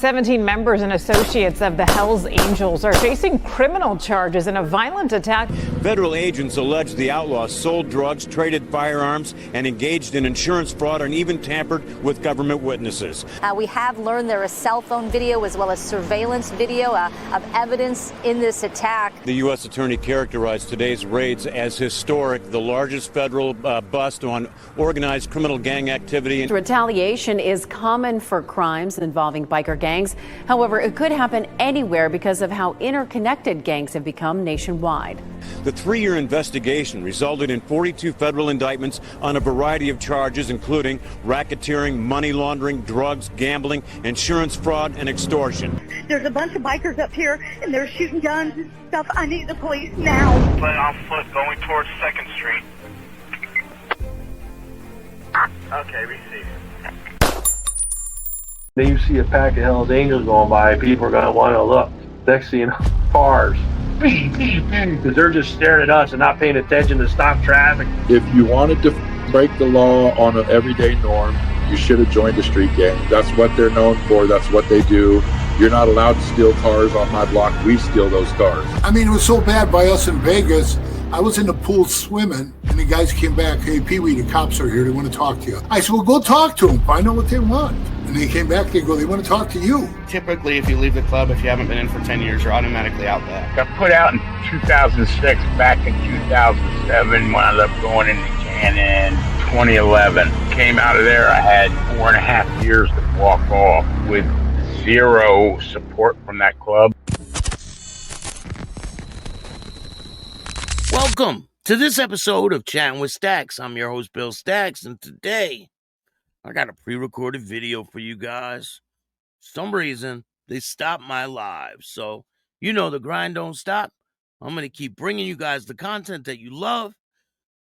17 members and associates of the Hells Angels are facing criminal charges in a violent attack. Federal agents allege the outlaws sold drugs, traded firearms, and engaged in insurance fraud and even tampered with government witnesses. We have learned there is cell phone video as well as surveillance video of evidence in this attack. The U.S. Attorney characterized today's raids as historic, the largest federal bust on organized criminal gang activity. Retaliation is common for crimes involving biker gangs. However, it could happen anywhere because of how interconnected gangs have become nationwide. The 3-year investigation resulted in 42 federal indictments on a variety of charges, including racketeering, money laundering, drugs, gambling, insurance fraud, and extortion. There's a bunch of bikers up here, and they're shooting guns and stuff. I need the police now. But on foot going towards 2nd Street. Okay, receive. Then you see a pack of Hells Angels going by, people are going to want to look. Next thing you know, cars. Because they're just staring at us and not paying attention to stop traffic. If you wanted to break the law on an everyday norm, you should have joined a street gang. That's what they're known for. That's what they do. You're not allowed to steal cars on my block. We steal those cars. I mean, it was so bad by us in Vegas. I was in the pool swimming, and the guys came back. Hey, Pee-wee, the cops are here. They want to talk to you. I said, well, go talk to them. Find out what they want. And they came back. They go, they want to talk to you. Typically, if you leave the club, if you haven't been in for 10 years, you're automatically out back. Got put out in 2006. Back in 2007, wound up going into Cannon. 2011. Came out of there. I had 4.5 years to walk off with zero support from that club. Welcome to this episode of Chatting with Stacks. I'm your host, Bill Stacks, and today I got a pre-recorded video for you guys. For some reason, they stopped my live, so you know the grind don't stop. I'm going to keep bringing you guys the content that you love.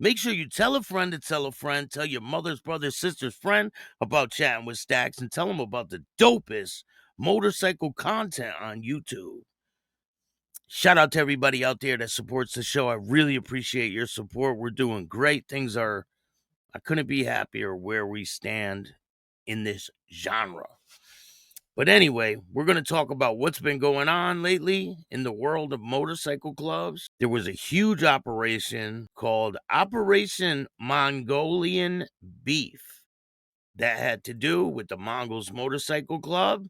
Make sure you tell a friend to tell a friend, tell your mother's brother, sister's friend about Chatting with Stacks, and tell them about the dopest motorcycle content on YouTube. Shout out to everybody out there that supports the show. I really appreciate your support. We're doing great. I couldn't be happier where we stand in this genre. But anyway, we're going to talk about what's been going on lately in the world of motorcycle clubs. There was a huge operation called Operation Mongolian Beef that had to do with the Mongols Motorcycle Club.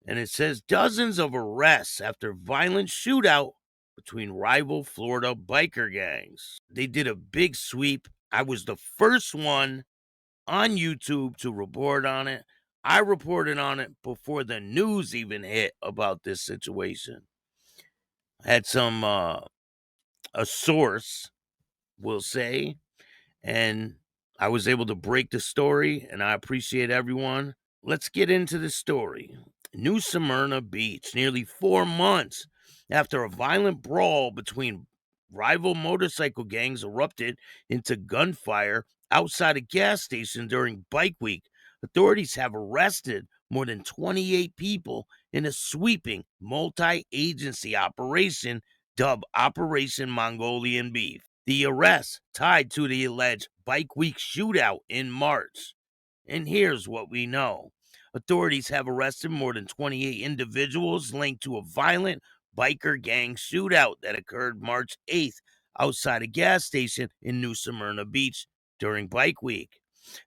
And it says dozens of arrests after violent shootout between rival Florida biker gangs. They did a big sweep. I was the first one on YouTube to report on it. I reported on it before the news even hit about this situation. I had some, a source, we'll say, and I was able to break the story, and I appreciate everyone. Let's get into the story. New Smyrna Beach, nearly 4 months after a violent brawl between rival motorcycle gangs erupted into gunfire outside a gas station during Bike Week, authorities have arrested more than 28 people in a sweeping multi-agency operation dubbed Operation Mongolian Beef. The arrests tied to the alleged Bike Week shootout in March. And here's what we know. Authorities have arrested more than 28 individuals linked to a violent biker gang shootout that occurred March 8th outside a gas station in New Smyrna Beach during Bike Week.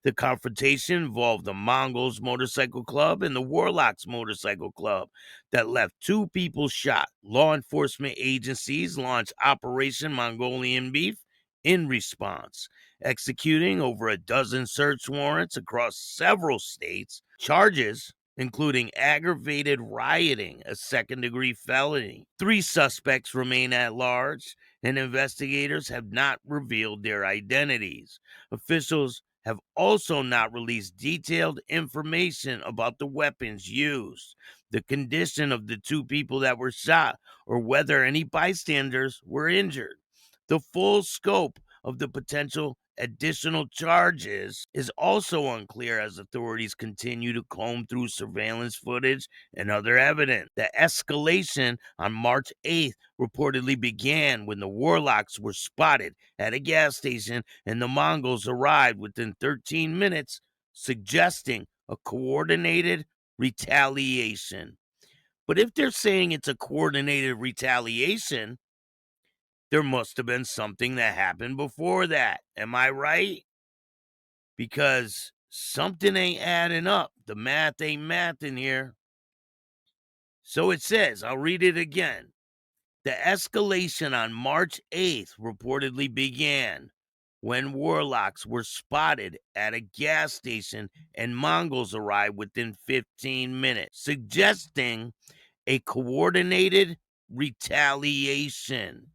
The confrontation involved the Mongols Motorcycle Club and the Warlocks Motorcycle Club that left 2 people shot. Law enforcement agencies launched Operation Mongolian Beef in response, executing over a dozen search warrants across several states. Charges including aggravated rioting, a second-degree felony. 3 suspects remain at large, and investigators have not revealed their identities. Officials have also not released detailed information about the weapons used, the condition of the 2 people that were shot, or whether any bystanders were injured. The full scope of the potential additional charges is also unclear as authorities continue to comb through surveillance footage and other evidence. The escalation on March 8th reportedly began when the Warlocks were spotted at a gas station and the Mongols arrived within 13 minutes, suggesting a coordinated retaliation. But if they're saying it's a coordinated retaliation, there must have been something that happened before that. Am I right? Because something ain't adding up. The math ain't math in here. So it says, I'll read it again. The escalation on March 8th reportedly began when warlocks were spotted at a gas station and Mongols arrived within 15 minutes, suggesting a coordinated retaliation.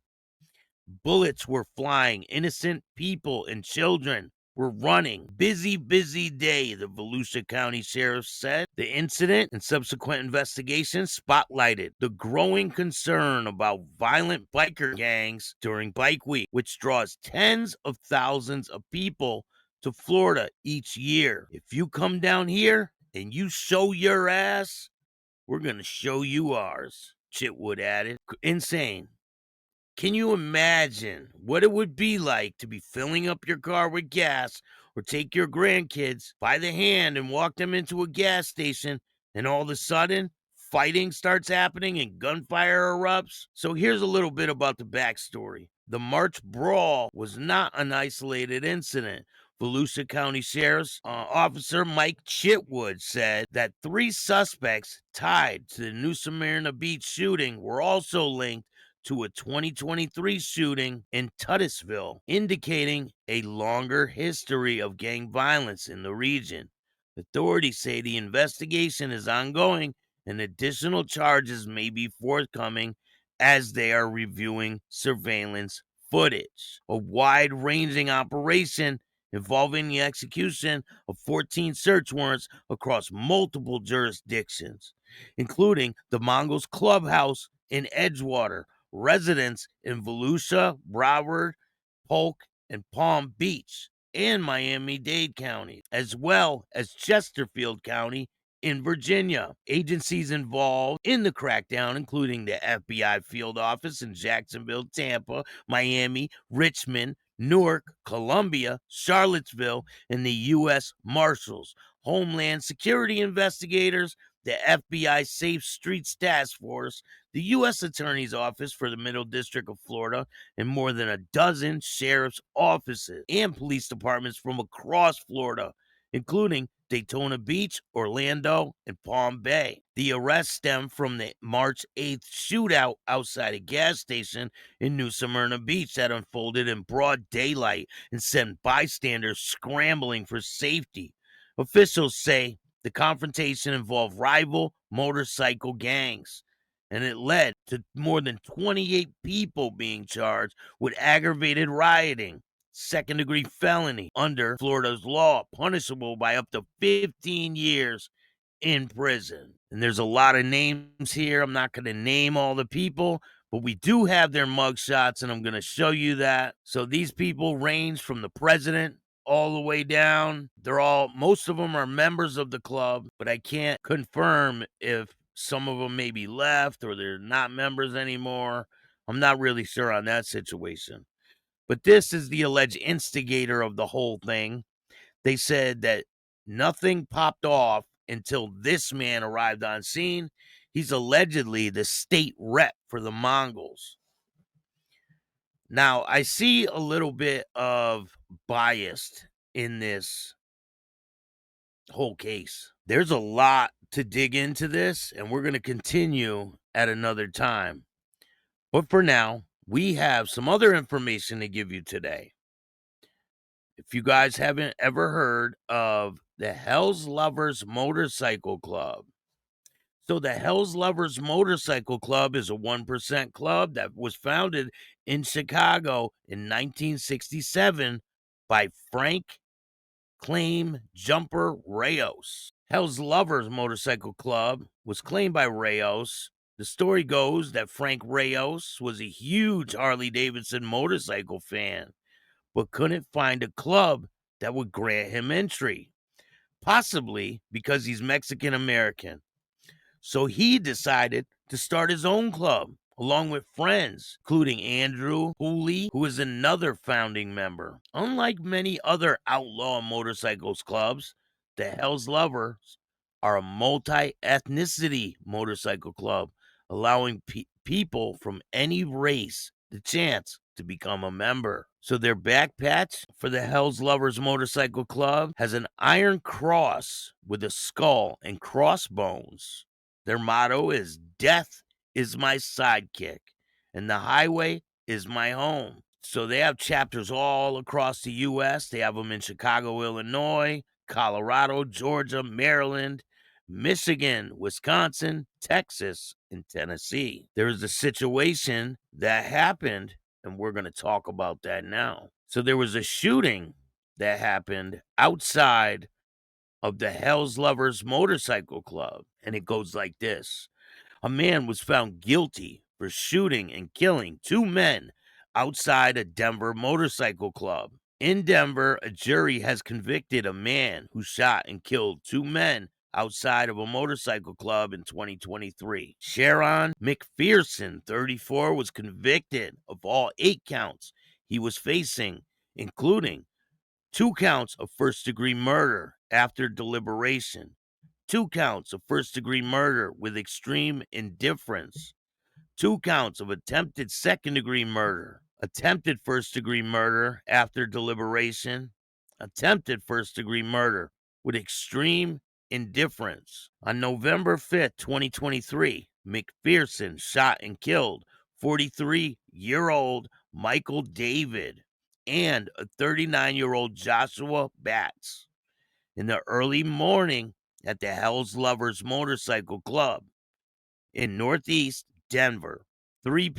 Bullets were flying. Innocent people and children were running. Busy day, the Volusia County Sheriff said. The incident and subsequent investigation spotlighted the growing concern about violent biker gangs during Bike Week, which draws tens of thousands of people to Florida each year. If you come down here and you show your ass, we're going to show you ours, Chitwood added. Insane. Can you imagine what it would be like to be filling up your car with gas or take your grandkids by the hand and walk them into a gas station and all of a sudden fighting starts happening and gunfire erupts? So here's a little bit about the backstory. The March brawl was not an isolated incident. Volusia County Sheriff's Officer Mike Chitwood said that 3 suspects tied to the New Smyrna Beach shooting were also linked to a 2023 shooting in Titusville, indicating a longer history of gang violence in the region. Authorities say the investigation is ongoing and additional charges may be forthcoming as they are reviewing surveillance footage. A wide-ranging operation involving the execution of 14 search warrants across multiple jurisdictions, including the Mongols clubhouse in Edgewater, residents in Volusia, Broward, Polk, and Palm Beach, and Miami-Dade County, as well as Chesterfield County in Virginia. Agencies involved in the crackdown, including the FBI field office in Jacksonville, Tampa, Miami, Richmond, Newark, Columbia, Charlottesville, and the U.S. Marshals, Homeland Security investigators, the FBI Safe Streets Task Force, the U.S. Attorney's Office for the Middle District of Florida, and more than a dozen sheriff's offices and police departments from across Florida, including Daytona Beach, Orlando, and Palm Bay. The arrest stemmed from the March 8th shootout outside a gas station in New Smyrna Beach that unfolded in broad daylight and sent bystanders scrambling for safety. Officials say the confrontation involved rival motorcycle gangs, and it led to more than 28 people being charged with aggravated rioting, second-degree felony under Florida's law, punishable by up to 15 years in prison. And there's a lot of names here. I'm not going to name all the people, but we do have their mugshots, and I'm going to show you that. So these people range from the president all the way down. Most of them are members of the club, but I can't confirm if some of them maybe left or they're not members anymore. I'm not really sure on that situation. But this is the alleged instigator of the whole thing. They said that nothing popped off until this man arrived on scene. He's allegedly the state rep for the Mongols. Now, I see a little bit of bias in this whole case. There's a lot to dig into this, and we're going to continue at another time. But for now, we have some other information to give you today. If you guys haven't ever heard of the Hells Lovers Motorcycle Club. So the Hells Lovers Motorcycle Club is a 1% club that was founded in Chicago in 1967 by Frank Claim Jumper Rayos. Hells Lovers Motorcycle Club was claimed by Rayos. The story goes that Frank Rayos was a huge Harley-Davidson motorcycle fan, but couldn't find a club that would grant him entry, possibly because he's Mexican-American. So he decided to start his own club, along with friends, including Andrew Hooley, who is another founding member. Unlike many other outlaw motorcycles clubs, the Hells Lovers are a multi-ethnicity motorcycle club, allowing people from any race the chance to become a member. So their back patch for the Hells Lovers Motorcycle Club has an iron cross with a skull and crossbones. Their motto is "Death is my sidekick, and the highway is my home." So they have chapters all across the U.S. They have them in Chicago, Illinois, Colorado, Georgia, Maryland, Michigan, Wisconsin, Texas, and Tennessee. There is a situation that happened, and we're going to talk about that now. So there was a shooting that happened outside of the Hells Lovers Motorcycle Club, and it goes like this. A man was found guilty for shooting and killing 2 men outside a Denver motorcycle club. In Denver, a jury has convicted a man who shot and killed 2 men outside of a motorcycle club in 2023. Sharon McPherson, 34, was convicted of all 8 counts he was facing, including 2 counts of first-degree murder after deliberation, 2 counts of first-degree murder with extreme indifference, 2 counts of attempted second-degree murder, attempted first-degree murder after deliberation, attempted first-degree murder with extreme indifference. On November 5th, 2023, McPherson shot and killed 43-year-old Michael David and a 39-year-old Joshua Batts in the early morning at the Hells Lovers Motorcycle Club in Northeast Denver. 3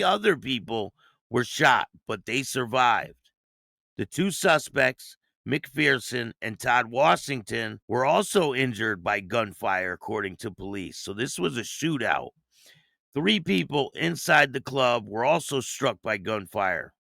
other people were shot, but they survived. The 2 suspects, McPherson and Todd Washington, were also injured by gunfire, according to police. So this was a shootout. 3 people inside the club were also struck by gunfire.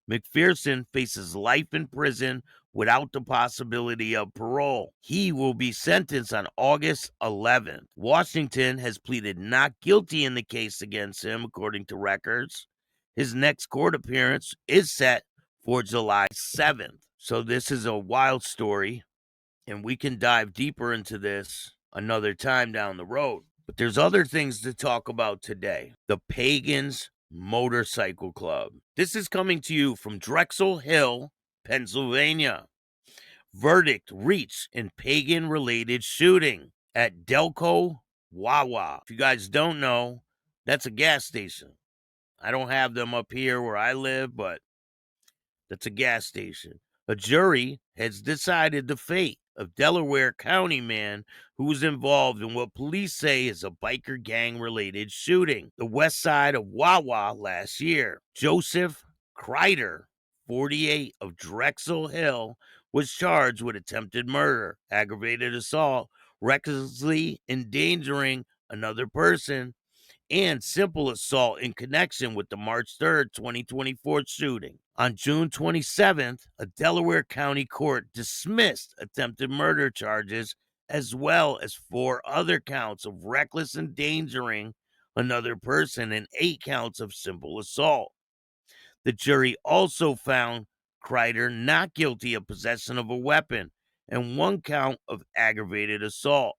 McPherson faces life in prison without the possibility of parole. He will be sentenced on August 11th. Washington has pleaded not guilty in the case against him, according to records. His next court appearance is set for July 7th. So this is a wild story, and we can dive deeper into this another time down the road. But there's other things to talk about today. The Pagans Motorcycle Club. This is coming to you from Drexel Hill, Pennsylvania. Verdict reached in pagan-related shooting at Delco Wawa. If you guys don't know, that's a gas station. I don't have them up here where I live, but that's a gas station. A jury has decided the fate of Delaware County man who was involved in what police say is a biker gang-related shooting, the west side of Wawa last year. Joseph Kreider, 48, of Drexel Hill, was charged with attempted murder, aggravated assault, recklessly endangering another person, and simple assault in connection with the March 3rd, 2024 shooting. On June 27th, a Delaware County court dismissed attempted murder charges as well as 4 other counts of reckless endangering another person and 8 counts of simple assault. The jury also found Kreider not guilty of possession of a weapon and 1 count of aggravated assault.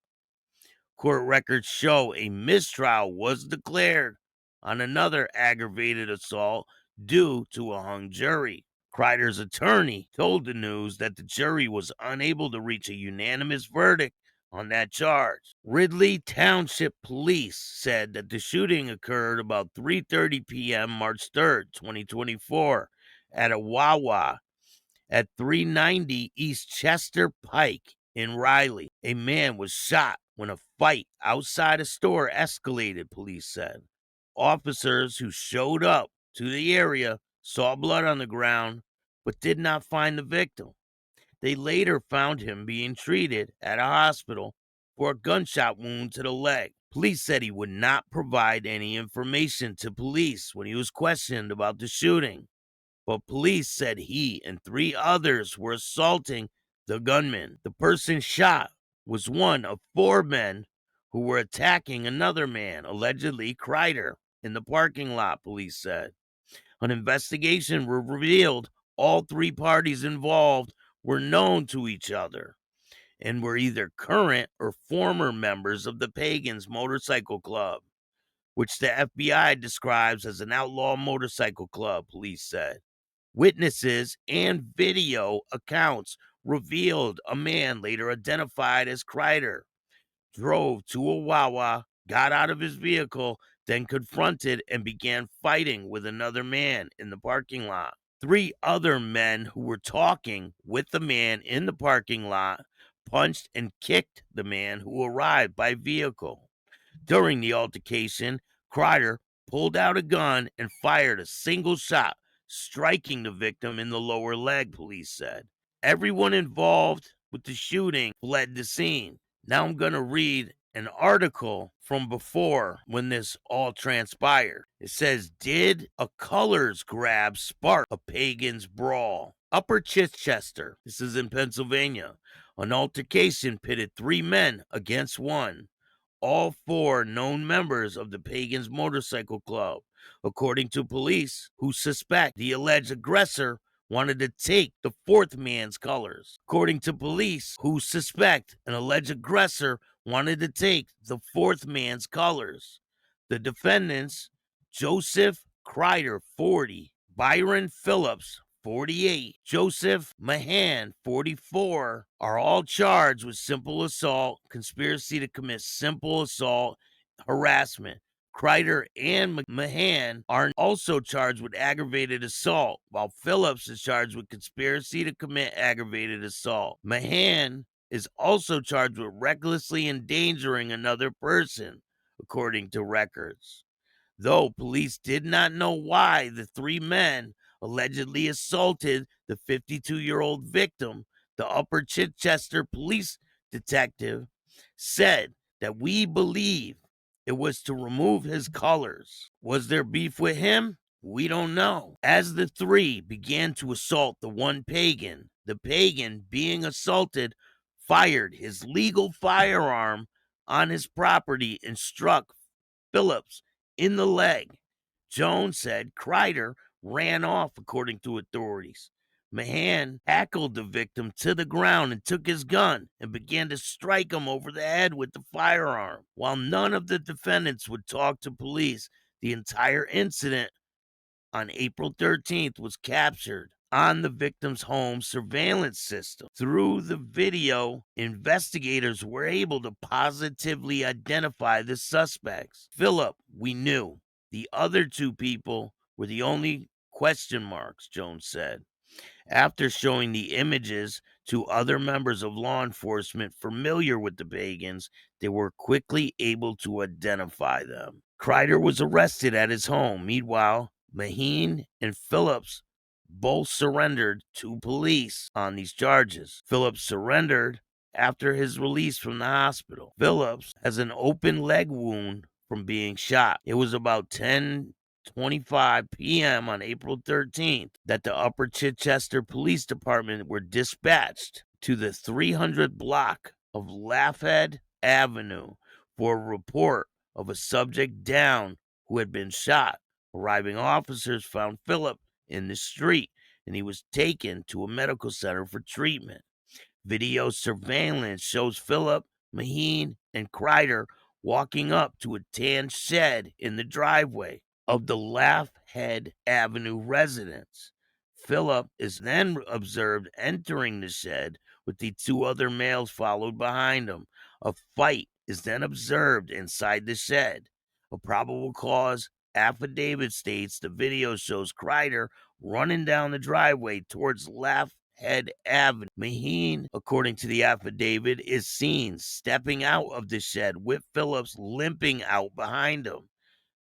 Court records show a mistrial was declared on another aggravated assault due to a hung jury. Kreider's attorney told the News that the jury was unable to reach a unanimous verdict on that charge. Ridley Township Police said that the shooting occurred about 3:30 p.m. March 3rd, 2024 at a Wawa at 390 East Chester Pike in Riley. A man was shot when a fight outside a store escalated, police said. Officers who showed up to the area saw blood on the ground but did not find the victim. They later found him being treated at a hospital for a gunshot wound to the leg. Police said he would not provide any information to police when he was questioned about the shooting, but police said he and 3 others were assaulting the gunman. The person shot was one of 4 men who were attacking another man, allegedly Kreider, in the parking lot, police said. An investigation revealed all 3 parties involved were known to each other. and were either current or former members of the Pagans Motorcycle Club, which the FBI describes as an outlaw motorcycle club, police said. Witnesses and video accounts revealed a man later identified as Kreider drove to a Wawa, got out of his vehicle, then confronted and began fighting with another man in the parking lot. 3 other men who were talking with the man in the parking lot punched and kicked the man who arrived by vehicle. During the altercation, Kreider pulled out a gun and fired a single shot, striking the victim in the lower leg, police said. Everyone involved with the shooting fled the scene. Now I'm going to read an article from before when this all transpired. It says, did a colors grab spark a pagan's brawl? Upper Chichester, this is in Pennsylvania. An altercation pitted 3 men against 1. All 4 known members of the Pagans Motorcycle Club, according to police, who suspect the alleged aggressor wanted to take the 4th man's colors. According to police, who suspect an alleged aggressor wanted to take the 4th man's colors. The defendants, Joseph Kreider, 40, Byron Phillips, 48, Joseph Mahan, 44, are all charged with simple assault, conspiracy to commit simple assault, harassment. Kreider and Mahan are also charged with aggravated assault, while Phillips is charged with conspiracy to commit aggravated assault. Mahan is also charged with recklessly endangering another person, according to records. Though police did not know why the 3 men allegedly assaulted the 52-year-old victim, the Upper Chichester police detective said that we believe it was to remove his colors. Was there beef with him? We don't know. As the 3 began to assault the one pagan, the pagan being assaulted fired his legal firearm on his property and struck Phillips in the leg. Jones said Kreider ran off, according to authorities. Mahan tackled the victim to the ground and took his gun and began to strike him over the head with the firearm. While none of the defendants would talk to police, the entire incident on April 13th was captured on the victim's home surveillance system. Through the video, investigators were able to positively identify the suspects. Philip, we knew. The other 2 people were the only question marks, Jones said. After showing the images to other members of law enforcement familiar with the pagans, they were quickly able to identify them. Kreider was arrested at his home. Meanwhile, Mahan and Phillips both surrendered to police on these charges. Phillips surrendered after his release from the hospital. Phillips has an open leg wound from being shot. It was about 10:25 p.m. on April 13th that the Upper Chichester Police Department were dispatched to the 300 block of Lafayette Avenue for a report of a subject down who had been shot. Arriving officers found Philip in the street, and he was taken to a medical center for treatment. Video surveillance shows Philip, Mahan, and Kreider walking up to a tan shed in the driveway of the Lafayette Avenue residence. Philip is then observed entering the shed with the 2 other males followed behind him. A fight is then observed inside the shed. A probable cause affidavit states the video shows Kreider running down the driveway towards Lafayette Avenue. Mahan, according to the affidavit, is seen stepping out of the shed with Phillips limping out behind him.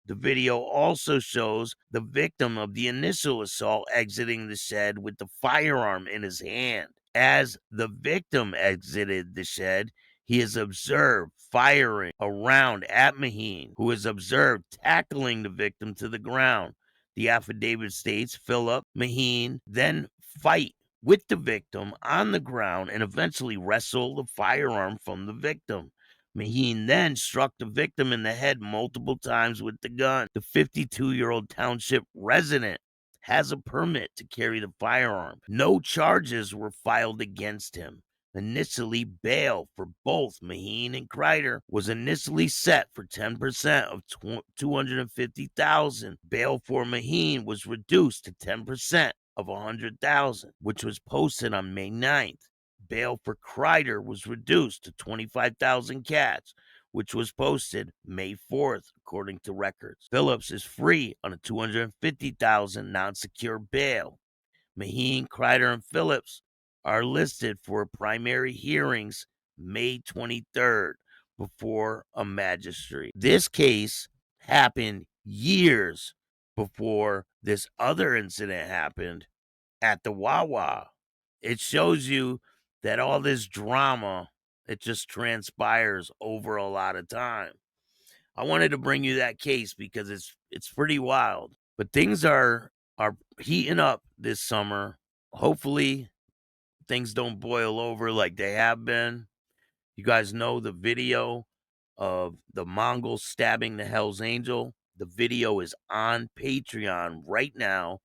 The video also shows the victim of the initial assault exiting the shed with the firearm in his hand. As the victim exited the shed, he is observed firing a round at Mahan, who is observed tackling the victim to the ground. The affidavit states Philip, Mahan then fight with the victim on the ground and eventually wrestle the firearm from the victim. Mahan then struck the victim in the head multiple times with the gun. The 52-year-old township resident has a permit to carry the firearm. No charges were filed against him, Initially, bail for both Maheen and Kreider was initially set for 10% of $250,000. Bail for Maheen was reduced to 10% of $100,000, which was posted on May 9th. Bail for Kreider was reduced to $25,000 cash, which was posted May 4th, according to records. Phillips is free on a $250,000 non-secure bail. Maheen, Kreider, and Phillips are listed for primary hearings May 23rd before a magistrate. This case happened years before this other incident happened at the Wawa. It shows you that all this drama, it just transpires over a lot of time. I wanted to bring you that case because it's pretty wild. But things are heating up this summer. Hopefully things don't boil over like they have been. You guys know the video of the Mongols stabbing the Hell's Angel. The video is on Patreon right now.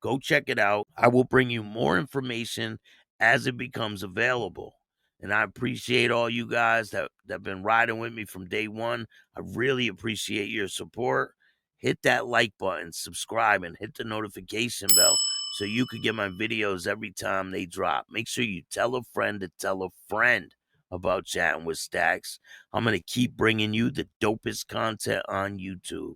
Go check it out. I will bring you more information as it becomes available. And I appreciate all you guys that have been riding with me from day one. I really appreciate your support. Hit that like button, subscribe, and hit the notification bell so you can get my videos every time they drop. Make sure you tell a friend to tell a friend about Chatting with Stacks. I'm going to keep bringing you the dopest content on YouTube.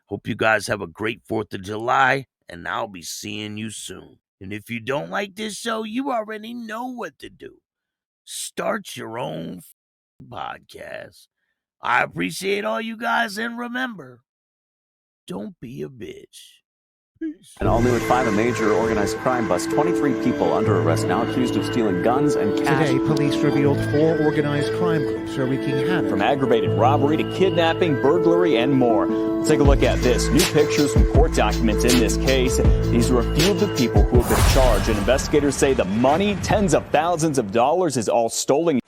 Hope you guys have a great 4th of July, and I'll be seeing you soon. And if you don't like this show, you already know what to do. Start your own podcast. I appreciate all you guys, and remember, don't be a bitch. Peace. And all new at 5, a major organized crime bust. 23 people under arrest now accused of stealing guns and cash. Today, police revealed 4 organized crime groups are wreaking havoc. From aggravated robbery to kidnapping, burglary, and more. Let's take a look at this. New pictures from court documents in this case. These are a few of the people who have been charged. And investigators say the money, tens of thousands of dollars, is all stolen.